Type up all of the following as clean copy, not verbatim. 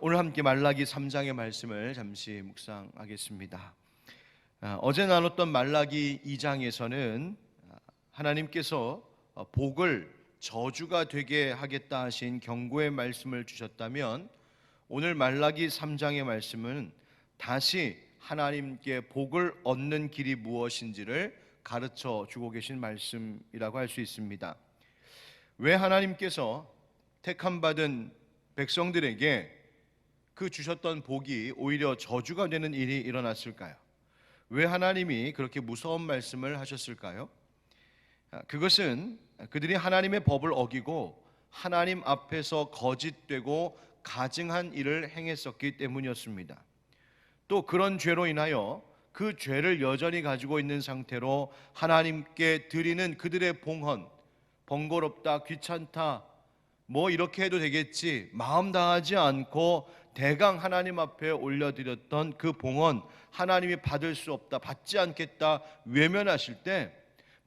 오늘 함께 말라기 3장의 말씀을 잠시 묵상하겠습니다. 어제 나눴던 말라기 2장에서는 하나님께서 복을 저주가 되게 하겠다 하신 경고의 말씀을 주셨다면, 오늘 말라기 3장의 말씀은 다시 하나님께 복을 얻는 길이 무엇인지를 가르쳐 주고 계신 말씀이라고 할 수 있습니다. 왜 하나님께서 택함받은 백성들에게 그 주셨던 복이 오히려 저주가 되는 일이 일어났을까요? 왜 하나님이 그렇게 무서운 말씀을 하셨을까요? 그것은 그들이 하나님의 법을 어기고 하나님 앞에서 거짓되고 가증한 일을 행했었기 때문이었습니다. 또 그런 죄로 인하여 그 죄를 여전히 가지고 있는 상태로 하나님께 드리는 그들의 봉헌, 번거롭다, 귀찮다, 뭐 이렇게 해도 되겠지, 마음 다하지 않고 대강 하나님 앞에 올려드렸던 그 봉헌, 하나님이 받을 수 없다, 받지 않겠다 외면하실 때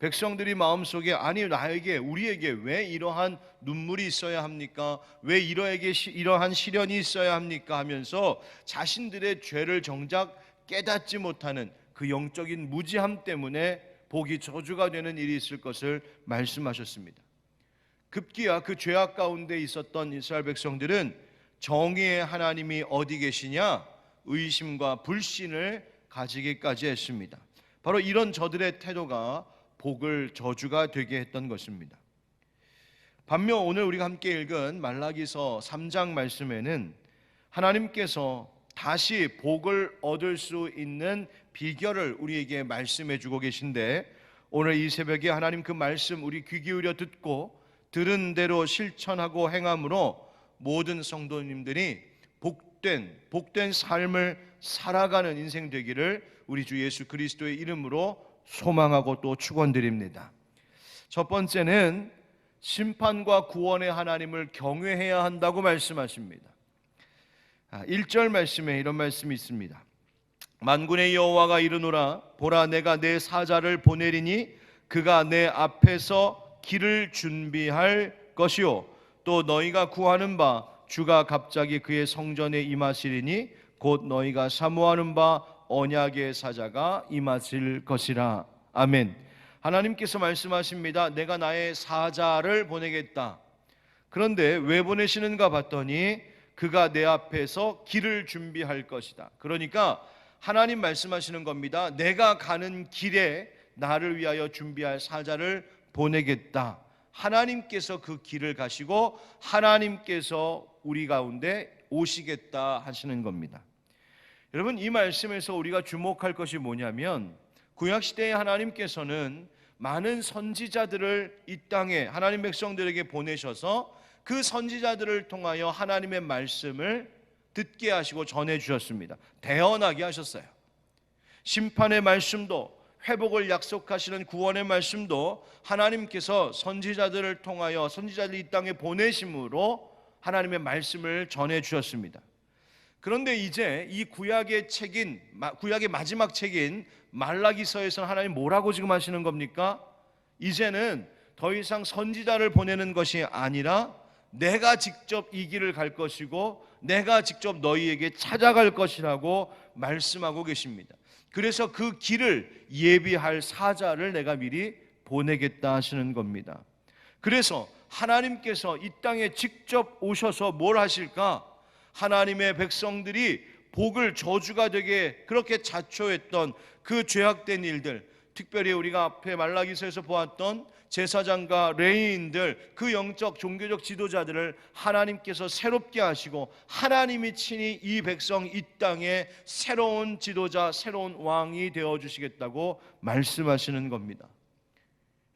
백성들이 마음속에 아니 나에게, 우리에게 왜 이러한 눈물이 있어야 합니까? 왜 이러한 시련이 있어야 합니까? 하면서 자신들의 죄를 정작 깨닫지 못하는 그 영적인 무지함 때문에 복이 저주가 되는 일이 있을 것을 말씀하셨습니다. 급기야 그 죄악 가운데 있었던 이스라엘 백성들은 정의의 하나님이 어디 계시냐 의심과 불신을 가지기까지 했습니다. 바로 이런 저들의 태도가 복을 저주가 되게 했던 것입니다. 반면 오늘 우리가 함께 읽은 말라기서 3장 말씀에는 하나님께서 다시 복을 얻을 수 있는 비결을 우리에게 말씀해 주고 계신데, 오늘 이 새벽에 하나님 그 말씀 우리 귀 기울여 듣고 들은 대로 실천하고 행함으로 모든 성도님들이 복된 삶을 살아가는 인생 되기를 우리 주 예수 그리스도의 이름으로 소망하고 또 축원드립니다. 첫 번째는 심판과 구원의 하나님을 경외해야 한다고 말씀하십니다. 1절 말씀에 이런 말씀이 있습니다. 만군의 여호와가 이르노라, 보라 내가 내 사자를 보내리니 그가 내 앞에서 길을 준비할 것이요 또 너희가 구하는 바 주가 갑자기 그의 성전에 임하시리니 곧 너희가 사모하는 바 언약의 사자가 임하실 것이라. 아멘. 하나님께서 말씀하십니다. 내가 나의 사자를 보내겠다. 그런데 왜 보내시는가 봤더니 그가 내 앞에서 길을 준비할 것이다. 그러니까 하나님 말씀하시는 겁니다. 내가 가는 길에 나를 위하여 준비할 사자를 보내겠다. 하나님께서 그 길을 가시고 하나님께서 우리 가운데 오시겠다 하시는 겁니다. 여러분, 이 말씀에서 우리가 주목할 것이 뭐냐면, 구약시대의 하나님께서는 많은 선지자들을 이 땅에 하나님 백성들에게 보내셔서 그 선지자들을 통하여 하나님의 말씀을 듣게 하시고 전해주셨습니다. 대언하게 하셨어요. 심판의 말씀도, 회복을 약속하시는 구원의 말씀도 하나님께서 선지자들을 통하여 선지자들 이 땅에 보내심으로 하나님의 말씀을 전해 주셨습니다. 그런데 이제 이 구약의 마지막 책인 말라기서에서는 하나님 뭐라고 지금 하시는 겁니까? 이제는 더 이상 선지자를 보내는 것이 아니라 내가 직접 이 길을 갈 것이고 내가 직접 너희에게 찾아갈 것이라고 말씀하고 계십니다. 그래서 그 길을 예비할 사자를 내가 미리 보내겠다 하시는 겁니다. 그래서 하나님께서 이 땅에 직접 오셔서 뭘 하실까? 하나님의 백성들이 복을 저주가 되게 그렇게 자초했던 그 죄악된 일들, 특별히 우리가 앞에 말라기서에서 보았던 제사장과 레위인들, 그 영적 종교적 지도자들을 하나님께서 새롭게 하시고 하나님이 친히 이 백성 이 땅에 새로운 지도자, 새로운 왕이 되어주시겠다고 말씀하시는 겁니다.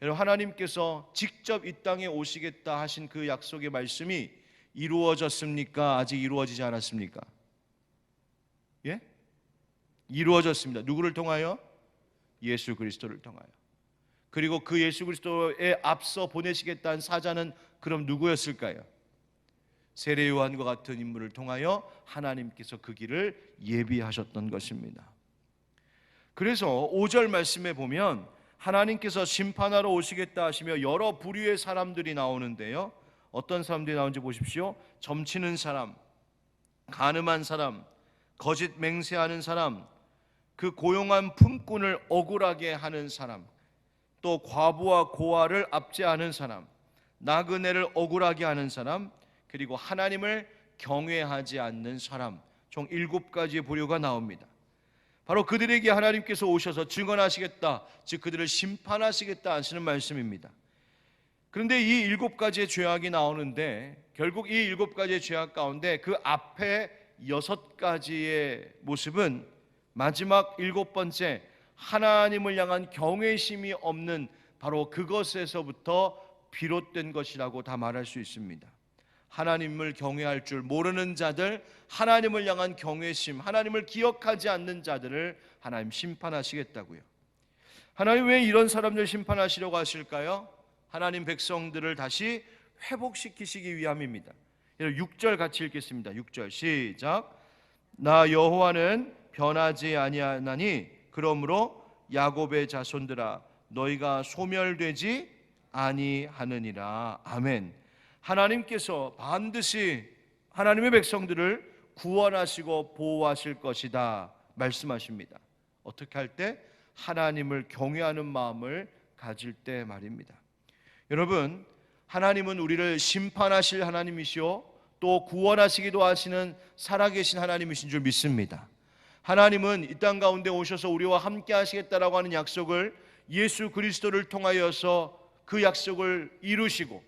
여러분, 하나님께서 직접 이 땅에 오시겠다 하신 그 약속의 말씀이 이루어졌습니까? 아직 이루어지지 않았습니까? 예? 이루어졌습니다. 누구를 통하여? 예수 그리스도를 통하여. 그리고 그 예수 그리스도에 앞서 보내시겠다는 사자는 그럼 누구였을까요? 세례 요한과 같은 인물을 통하여 하나님께서 그 길을 예비하셨던 것입니다. 그래서 5절 말씀에 보면 하나님께서 심판하러 오시겠다 하시며 여러 부류의 사람들이 나오는데요, 어떤 사람들이 나오는지 보십시오. 점치는 사람, 간음한 사람, 거짓 맹세하는 사람, 그 고용한 품꾼을 억울하게 하는 사람, 또 과부와 고아를 압제하는 사람, 나그네를 억울하게 하는 사람, 그리고 하나님을 경외하지 않는 사람, 총 7가지의 부류가 나옵니다. 바로 그들에게 하나님께서 오셔서 증언하시겠다, 즉 그들을 심판하시겠다 하시는 말씀입니다. 그런데 이 7가지의 죄악이 나오는데 결국 이 7가지의 죄악 가운데 그 앞에 6가지의 모습은 마지막 7번째 하나님을 향한 경외심이 없는 바로 그것에서부터 비롯된 것이라고 다 말할 수 있습니다. 하나님을 경외할 줄 모르는 자들, 하나님을 향한 경외심, 하나님을 기억하지 않는 자들을 하나님 심판하시겠다고요. 하나님 왜 이런 사람들 심판하시려고 하실까요? 하나님 백성들을 다시 회복시키시기 위함입니다. 6절 같이 읽겠습니다. 6절 시작. 나 여호와는 변하지 아니하나니 그러므로 야곱의 자손들아 너희가 소멸되지 아니하느니라. 아멘. 하나님께서 반드시 하나님의 백성들을 구원하시고 보호하실 것이다 말씀하십니다. 어떻게 할 때? 하나님을 경외하는 마음을 가질 때 말입니다. 여러분, 하나님은 우리를 심판하실 하나님이시오 또 구원하시기도 하시는 살아계신 하나님이신 줄 믿습니다. 하나님은 이 땅 가운데 오셔서 우리와 함께 하시겠다라고 하는 약속을 예수 그리스도를 통하여서 그 약속을 이루시고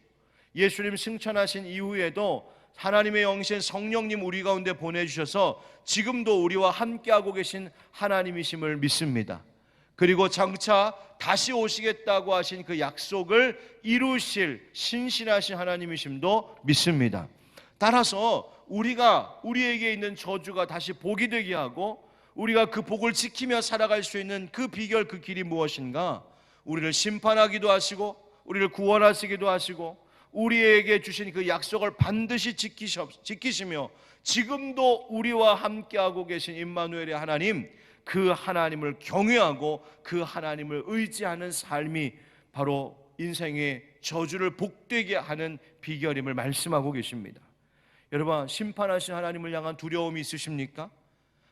예수님 승천하신 이후에도 하나님의 영신 성령님 우리 가운데 보내주셔서 지금도 우리와 함께하고 계신 하나님이심을 믿습니다. 그리고 장차 다시 오시겠다고 하신 그 약속을 이루실 신실하신 하나님이심도 믿습니다. 따라서 우리에게 있는 저주가 다시 복이 되게 하고 우리가 그 복을 지키며 살아갈 수 있는 그 비결, 그 길이 무엇인가? 우리를 심판하기도 하시고 우리를 구원하시기도 하시고 우리에게 주신 그 약속을 반드시 지키시며 지금도 우리와 함께하고 계신 임마누엘의 하나님, 그 하나님을 경외하고 그 하나님을 의지하는 삶이 바로 인생의 저주를 복되게 하는 비결임을 말씀하고 계십니다. 여러분, 심판하신 하나님을 향한 두려움이 있으십니까?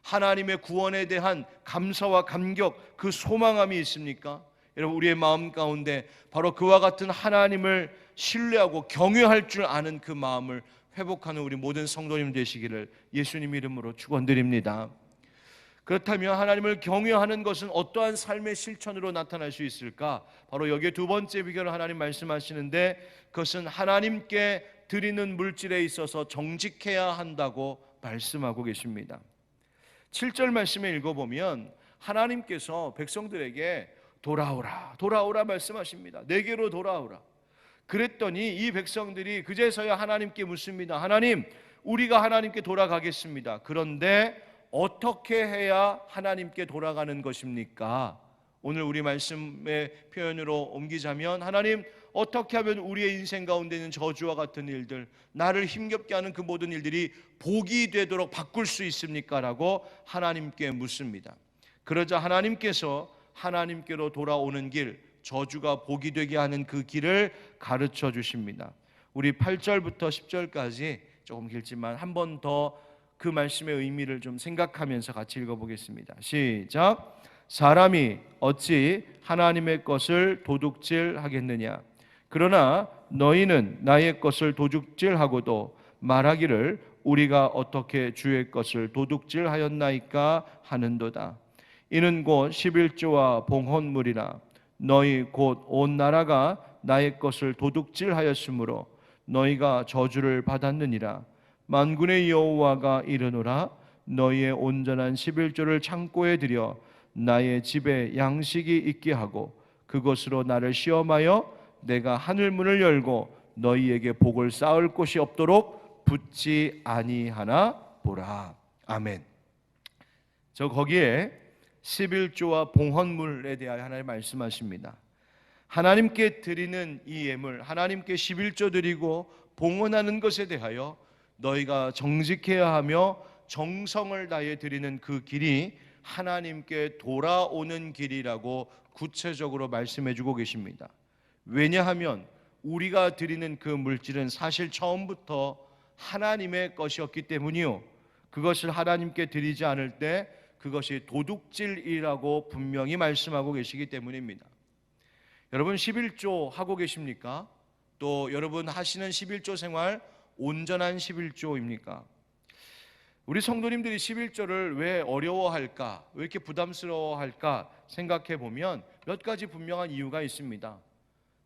하나님의 구원에 대한 감사와 감격, 그 소망함이 있습니까? 여러분, 우리의 마음 가운데 바로 그와 같은 하나님을 신뢰하고 경외할 줄 아는 그 마음을 회복하는 우리 모든 성도님 되시기를 예수님 이름으로 축원드립니다. 그렇다면 하나님을 경외하는 것은 어떠한 삶의 실천으로 나타날 수 있을까? 바로 여기에 두 번째 비결을 하나님 말씀하시는데 그것은 하나님께 드리는 물질에 있어서 정직해야 한다고 말씀하고 계십니다. 7절 말씀에 읽어보면 하나님께서 백성들에게 돌아오라 말씀하십니다. 내게로 돌아오라. 그랬더니 이 백성들이 그제서야 하나님께 묻습니다. 하나님, 우리가 하나님께 돌아가겠습니다. 그런데 어떻게 해야 하나님께 돌아가는 것입니까? 오늘 우리 말씀의 표현으로 옮기자면 하나님, 어떻게 하면 우리의 인생 가운데 있는 저주와 같은 일들, 나를 힘겹게 하는 그 모든 일들이 복이 되도록 바꿀 수 있습니까? 라고 하나님께 묻습니다. 그러자 하나님께서 하나님께로 돌아오는 길, 저주가 복이 되게 하는 그 길을 가르쳐 주십니다. 우리 8절부터 10절까지 조금 길지만 한 번 더 그 말씀의 의미를 좀 생각하면서 같이 읽어보겠습니다. 시작. 사람이 어찌 하나님의 것을 도둑질하겠느냐? 그러나 너희는 나의 것을 도둑질하고도 말하기를 우리가 어떻게 주의 것을 도둑질하였나이까 하는도다. 이는 곧 11조와 봉헌물이라. 너희 곧 온 나라가 나의 것을 도둑질하였으므로 너희가 저주를 받았느니라. 만군의 여호와가 이르노라. 너희의 온전한 11조를 창고에 들여 나의 집에 양식이 있게 하고 그것으로 나를 시험하여 내가 하늘문을 열고 너희에게 복을 쌓을 곳이 없도록 붙지 아니하나 보라. 아멘. 저 거기에 11조와 봉헌물에 대하여 하나님 말씀하십니다. 하나님께 드리는 이 예물, 하나님께 11조 드리고 봉헌하는 것에 대하여 너희가 정직해야 하며 정성을 다해 드리는 그 길이 하나님께 돌아오는 길이라고 구체적으로 말씀해 주고 계십니다. 왜냐하면 우리가 드리는 그 물질은 사실 처음부터 하나님의 것이었기 때문이요, 그것을 하나님께 드리지 않을 때 그것이 도둑질이라고 분명히 말씀하고 계시기 때문입니다. 여러분 11조 하고 계십니까? 또 여러분 하시는 11조 생활 온전한 11조입니까? 우리 성도님들이 11조를 왜 어려워할까? 왜 이렇게 부담스러워할까? 생각해 보면 몇 가지 분명한 이유가 있습니다.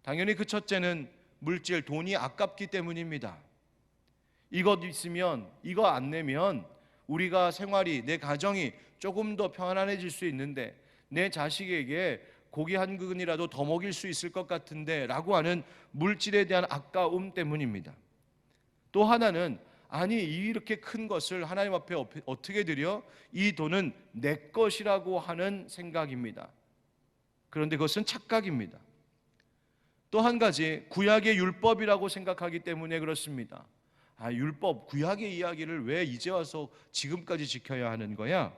당연히 그 첫째는 물질, 돈이 아깝기 때문입니다. 이것 있으면, 이거 안 내면 우리가 생활이, 내 가정이 조금 더 편안해질 수 있는데, 내 자식에게 고기 한 그릇이라도 더 먹일 수 있을 것 같은데 라고 하는 물질에 대한 아까움 때문입니다. 또 하나는 아니 이렇게 큰 것을 하나님 앞에 어떻게 드려? 이 돈은 내 것이라고 하는 생각입니다. 그런데 그것은 착각입니다. 또 한 가지 구약의 율법이라고 생각하기 때문에 그렇습니다. 율법, 구약의 이야기를 왜 이제 와서 지금까지 지켜야 하는 거야?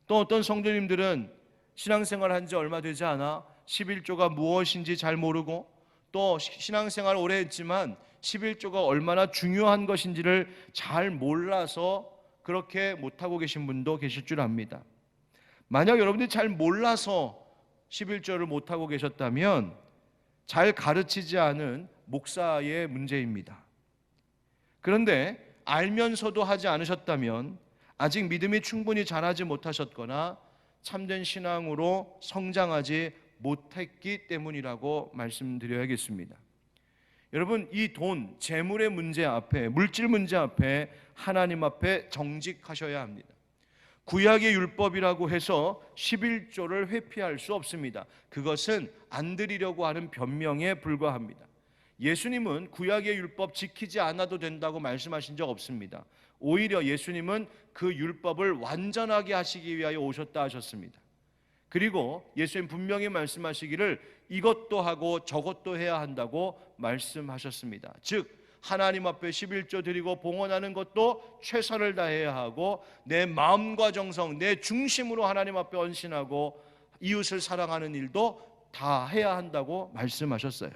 또 어떤 성도님들은 신앙생활 한 지 얼마 되지 않아 11조가 무엇인지 잘 모르고, 또 신앙생활 오래 했지만 11조가 얼마나 중요한 것인지를 잘 몰라서 그렇게 못하고 계신 분도 계실 줄 압니다. 만약 여러분들이 잘 몰라서 11조를 못하고 계셨다면 잘 가르치지 않은 목사의 문제입니다. 그런데 알면서도 하지 않으셨다면 아직 믿음이 충분히 자라지 못하셨거나 참된 신앙으로 성장하지 못했기 때문이라고 말씀드려야겠습니다. 여러분, 이 돈, 재물의 문제 앞에, 물질 문제 앞에 하나님 앞에 정직하셔야 합니다. 구약의 율법이라고 해서 11조를 회피할 수 없습니다. 그것은 안 드리려고 하는 변명에 불과합니다. 예수님은 구약의 율법 지키지 않아도 된다고 말씀하신 적 없습니다. 오히려 예수님은 그 율법을 완전하게 하시기 위하여 오셨다 하셨습니다. 그리고 예수님 분명히 말씀하시기를 이것도 하고 저것도 해야 한다고 말씀하셨습니다. 즉 하나님 앞에 11조 드리고 봉헌하는 것도 최선을 다해야 하고, 내 마음과 정성, 내 중심으로 하나님 앞에 헌신하고 이웃을 사랑하는 일도 다 해야 한다고 말씀하셨어요.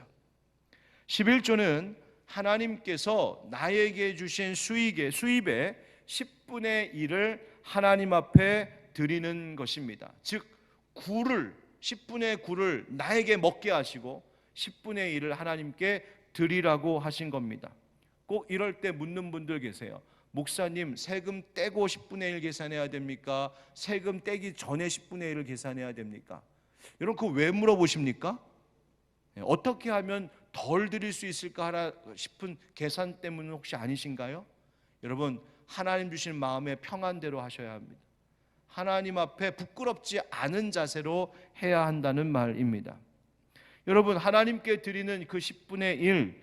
11조는 하나님께서 나에게 주신 수입의 10분의 1을 하나님 앞에 드리는 것입니다. 즉 10분의 9를 나에게 먹게 하시고 10분의 1을 하나님께 드리라고 하신 겁니다. 꼭 이럴 때 묻는 분들 계세요. 목사님, 세금 떼고 10분의 1 계산해야 됩니까? 세금 떼기 전에 10분의 1을 계산해야 됩니까? 여러분 그거 왜 물어보십니까? 어떻게 하면 덜 드릴 수 있을까 싶은 계산 때문은 혹시 아니신가요? 여러분 하나님 주신 마음의 평안대로 하셔야 합니다. 하나님 앞에 부끄럽지 않은 자세로 해야 한다는 말입니다. 여러분 하나님께 드리는 그 10분의 1,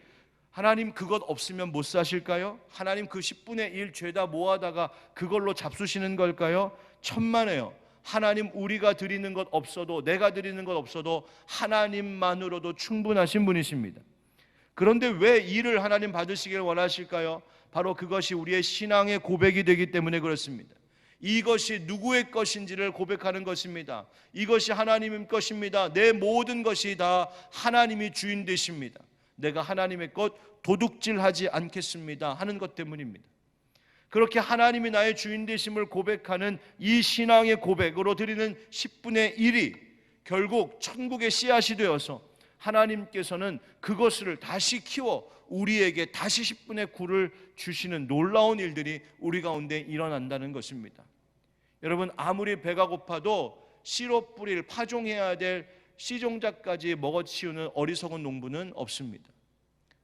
하나님 그것 없으면 못 사실까요? 하나님 그 10분의 1 죄다 모아다가 그걸로 잡수시는 걸까요? 천만에요. 하나님 우리가 드리는 것 없어도, 내가 드리는 것 없어도 하나님만으로도 충분하신 분이십니다. 그런데 왜 일을 하나님 받으시길 원하실까요? 바로 그것이 우리의 신앙의 고백이 되기 때문에 그렇습니다. 이것이 누구의 것인지를 고백하는 것입니다. 이것이 하나님의 것입니다. 내 모든 것이 다 하나님이 주인 되십니다. 내가 하나님의 것 도둑질하지 않겠습니다 하는 것 때문입니다. 그렇게 하나님이 나의 주인 되심을 고백하는 이 신앙의 고백으로 드리는 10분의 1이 결국 천국의 씨앗이 되어서 하나님께서는 그것을 다시 키워 우리에게 다시 10분의 9를 주시는 놀라운 일들이 우리 가운데 일어난다는 것입니다. 여러분 아무리 배가 고파도 씨로 뿌릴, 파종해야 될 씨종자까지 먹어치우는 어리석은 농부는 없습니다.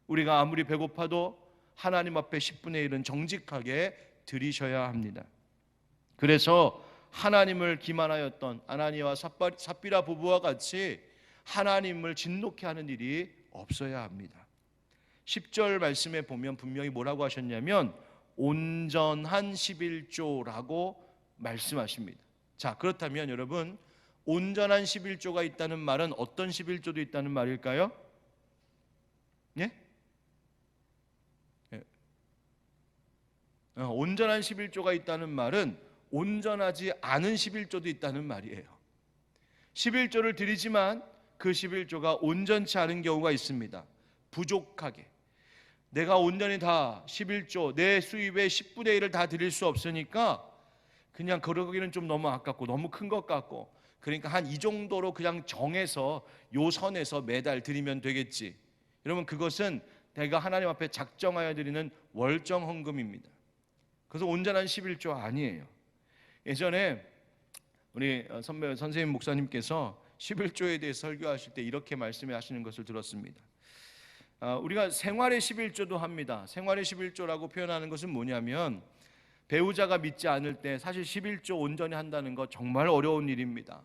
우리가 아무리 배고파도 하나님 앞에 10분의 1은 정직하게 드리셔야 합니다. 그래서 하나님을 기만하였던 아나니아와 삽비라 부부와 같이 하나님을 진노케 하는 일이 없어야 합니다. 10절 말씀에 보면 분명히 뭐라고 하셨냐면 온전한 11조라고 말씀하십니다. 자, 그렇다면 여러분 온전한 11조가 있다는 말은 어떤 11조도 있다는 말일까요? 예? 온전한 11조가 있다는 말은 온전하지 않은 11조도 있다는 말이에요. 11조를 드리지만 그 11조가 온전치 않은 경우가 있습니다. 부족하게. 내가 온전히 다 11조 내 수입의 10분의 1을 다 드릴 수 없으니까 그냥 그러기는 좀 너무 아깝고 너무 큰 것 같고, 그러니까 한 이 정도로 그냥 정해서 요 선에서 매달 드리면 되겠지. 여러분, 그것은 내가 하나님 앞에 작정하여 드리는 월정 헌금입니다. 그래서 온전한 11조 아니에요. 예전에 우리 선생님 목사님께서 11조에 대해 설교하실 때 이렇게 말씀하시는 것을 들었습니다. 우리가 생활의 11조도 합니다. 생활의 11조라고 표현하는 것은 뭐냐면, 배우자가 믿지 않을 때 사실 11조 온전히 한다는 거 정말 어려운 일입니다.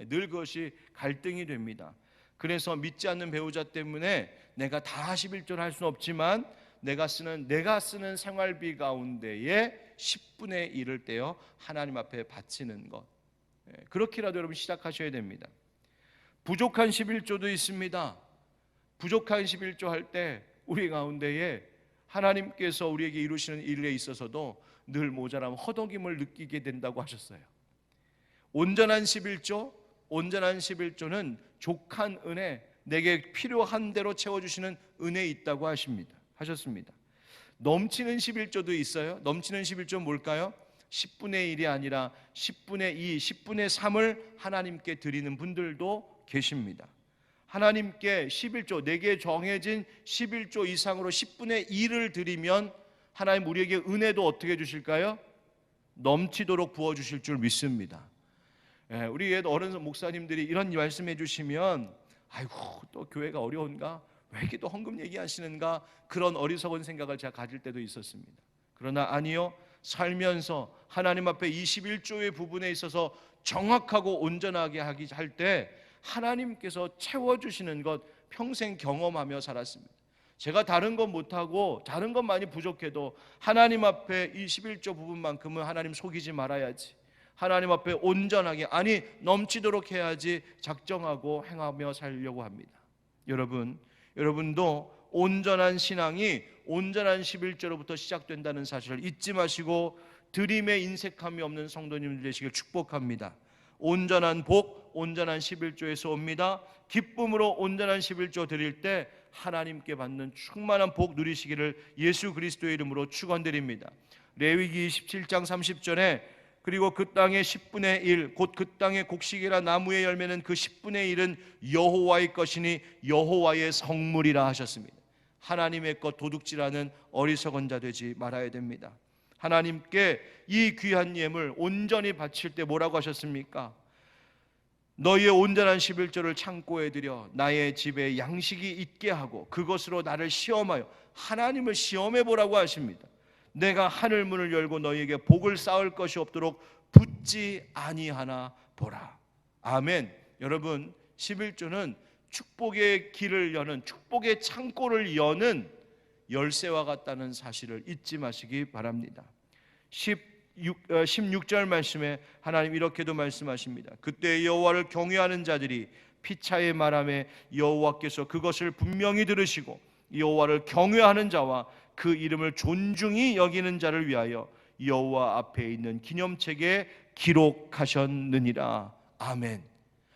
늘 그것이 갈등이 됩니다. 그래서 믿지 않는 배우자 때문에 내가 다 11조를 할 수는 없지만 내가 쓰는 생활비 가운데에 10분의 1을 떼어 하나님 앞에 바치는 것, 그렇게라도 여러분 시작하셔야 됩니다. 부족한 11조도 있습니다. 부족한 11조 할 때 우리 가운데에 하나님께서 우리에게 이루시는 일에 있어서도 늘 모자람, 허덕임을 느끼게 된다고 하셨어요. 온전한 11조는 족한 은혜, 내게 필요한 대로 채워주시는 은혜 있다고 하셨습니다. 넘치는 11조도 있어요. 넘치는 11조는 뭘까요? 10분의 1이 아니라 10분의 2, 10분의 3을 하나님께 드리는 분들도 계십니다. 하나님께 11조, 내게 정해진 11조 이상으로 10분의 1을 드리면 하나님 우리에게 은혜도 어떻게 해주실까요? 넘치도록 부어주실 줄 믿습니다. 우리 어른 목사님들이 이런 말씀해 주시면, 아이고 또 교회가 어려운가? 왜 이렇게 또 헌금 얘기하시는가? 그런 어리석은 생각을 제가 가질 때도 있었습니다. 그러나 아니요, 살면서 하나님 앞에 21조의 부분에 있어서 정확하고 온전하게 할 때 하나님께서 채워주시는 것 평생 경험하며 살았습니다. 제가 다른 건 못하고 다른 건 많이 부족해도 하나님 앞에 이 11조 부분만큼은 하나님 속이지 말아야지, 하나님 앞에 온전하게, 아니 넘치도록 해야지 작정하고 행하며 살려고 합니다. 여러분도 온전한 신앙이 온전한 11조로부터 시작된다는 사실을 잊지 마시고 드림에 인색함이 없는 성도님들 되시길 축복합니다. 온전한 복, 온전한 11조에서 옵니다. 기쁨으로 온전한 11조 드릴 때 하나님께 받는 충만한 복 누리시기를 예수 그리스도의 이름으로 축원드립니다. 레위기 27장 30절에 그리고 그 땅의 10분의 1, 곧 그 땅의 곡식이라 나무의 열매는 그 10분의 1은 여호와의 것이니 여호와의 성물이라 하셨습니다. 하나님의 것 도둑질하는 어리석은 자 되지 말아야 됩니다. 하나님께 이 귀한 예물 온전히 바칠 때 뭐라고 하셨습니까? 너희의 온전한 11조를 창고에 들여 나의 집에 양식이 있게 하고 그것으로 나를 시험하여, 하나님을 시험해 보라고 하십니다. 내가 하늘 문을 열고 너희에게 복을 쌓을 것이 없도록 붙지 아니하나 보라. 아멘. 여러분, 11조는 축복의 길을 여는, 축복의 창고를 여는 열쇠와 같다는 사실을 잊지 마시기 바랍니다. 16절 말씀에 하나님 이렇게도 말씀하십니다. 그때 여호와를 경외하는 자들이 피차의 말함에 여호와께서 그것을 분명히 들으시고 여호와를 경외하는 자와 그 이름을 존중히 여기는 자를 위하여 여호와 앞에 있는 기념책에 기록하셨느니라. 아멘.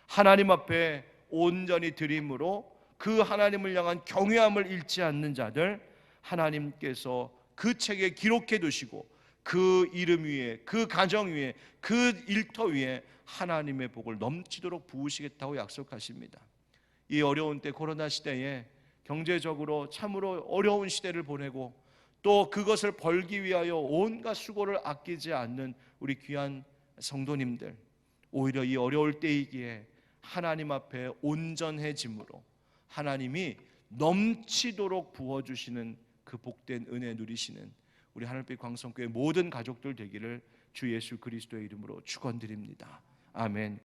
하나님 앞에 온전히 드림으로 그 하나님을 향한 경외함을 잃지 않는 자들, 하나님께서 그 책에 기록해 두시고 그 이름 위에, 그 가정 위에, 그 일터 위에 하나님의 복을 넘치도록 부으시겠다고 약속하십니다. 이 어려운 때, 코로나 시대에 경제적으로 참으로 어려운 시대를 보내고 또 그것을 벌기 위하여 온갖 수고를 아끼지 않는 우리 귀한 성도님들, 오히려 이 어려울 때이기에 하나님 앞에 온전해짐으로 하나님이 넘치도록 부어주시는 그 복된 은혜 누리시는 우리 하늘빛 광성교회 모든 가족들 되기를 주 예수 그리스도의 이름으로 축원드립니다. 아멘.